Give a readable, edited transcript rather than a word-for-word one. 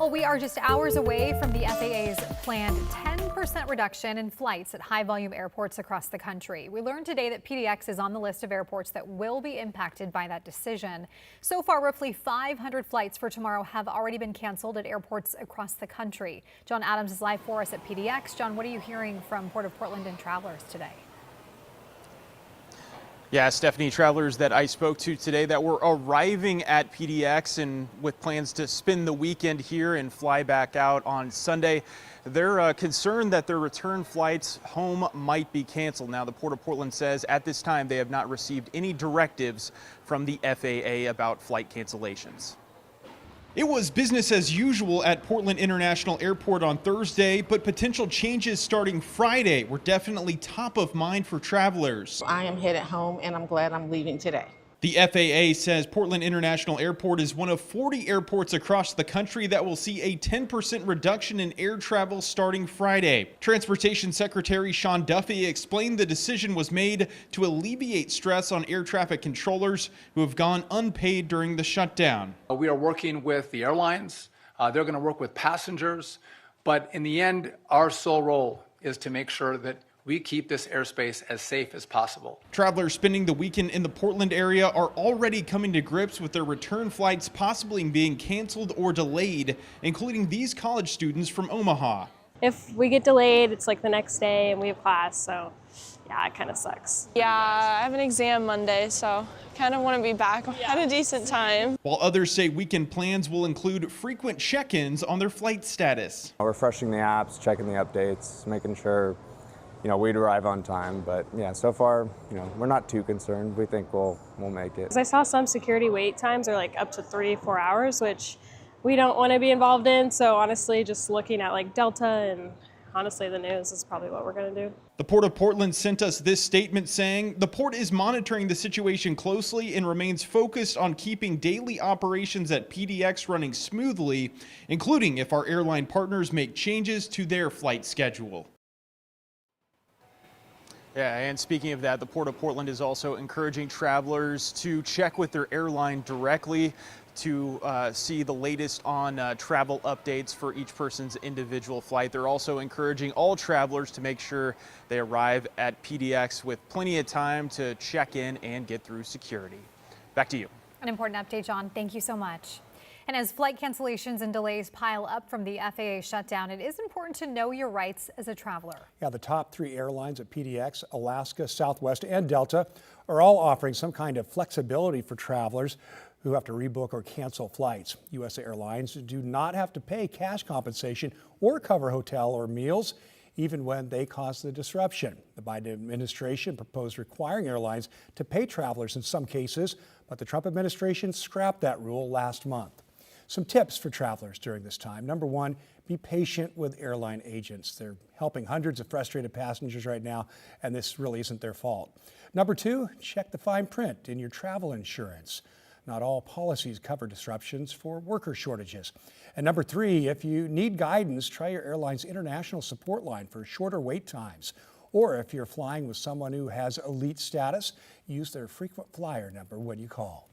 Well, we are just hours away from the FAA's planned 10% reduction in flights at high-volume airports across the country. We learned today that PDX is on the list of airports that will be impacted by that decision. So far, roughly 500 flights for tomorrow have already been canceled at airports across the country. John Adams is live for us at PDX. John, what are you hearing from Port of Portland and travelers today? Yeah, Stephanie, travelers that I spoke to today that were arriving at PDX and with plans to spend the weekend here and fly back out on Sunday, they're concerned that their return flights home might be canceled. Now, the Port of Portland says at this time they have not received any directives from the FAA about flight cancellations. It was business as usual at Portland International Airport on Thursday, but potential changes starting Friday were definitely top of mind for travelers. I am headed home and I'm glad I'm leaving today. The FAA says Portland International Airport is one of 40 airports across the country that will see a 10% reduction in air travel starting Friday. Transportation Secretary Sean Duffy explained the decision was made to alleviate stress on air traffic controllers who have gone unpaid during the shutdown. We are working with the airlines. They're going to work with passengers. But in the end, our sole role is to make sure that we keep this airspace as safe as possible. Travelers spending the weekend in the Portland area are already coming to grips with their return flights possibly being canceled or delayed, including these college students from Omaha. If we get delayed, it's like the next day and we have class, so yeah, it kind of sucks. Yeah, I have an exam Monday, so kind of want to be back at a decent time. While others say weekend plans will include frequent check-ins on their flight status. Refreshing the apps, checking the updates, making sure we'd arrive on time, but yeah, so far, we're not too concerned. We think we'll make it. I saw some security wait times are like up to 3-4 hours, which we don't want to be involved in. So honestly, just looking at like Delta and honestly the news is probably what we're going to do. The Port of Portland sent us this statement saying the port is monitoring the situation closely and remains focused on keeping daily operations at PDX running smoothly, including if our airline partners make changes to their flight schedule. Yeah, and speaking of that, the Port of Portland is also encouraging travelers to check with their airline directly to see the latest on travel updates for each person's individual flight. They're also encouraging all travelers to make sure they arrive at PDX with plenty of time to check in and get through security. Back to you. An important update, John. Thank you so much. And as flight cancellations and delays pile up from the FAA shutdown, it is important to know your rights as a traveler. Yeah, the top 3 airlines at PDX, Alaska, Southwest, and Delta, are all offering some kind of flexibility for travelers who have to rebook or cancel flights. U.S. Airlines do not have to pay cash compensation or cover hotel or meals, even when they cause the disruption. The Biden administration proposed requiring airlines to pay travelers in some cases, but the Trump administration scrapped that rule last month. Some tips for travelers during this time. Number 1, be patient with airline agents. They're helping hundreds of frustrated passengers right now, and this really isn't their fault. Number 2, check the fine print in your travel insurance. Not all policies cover disruptions for worker shortages. And number 3, if you need guidance, try your airline's international support line for shorter wait times. Or if you're flying with someone who has elite status, use their frequent flyer number when you call.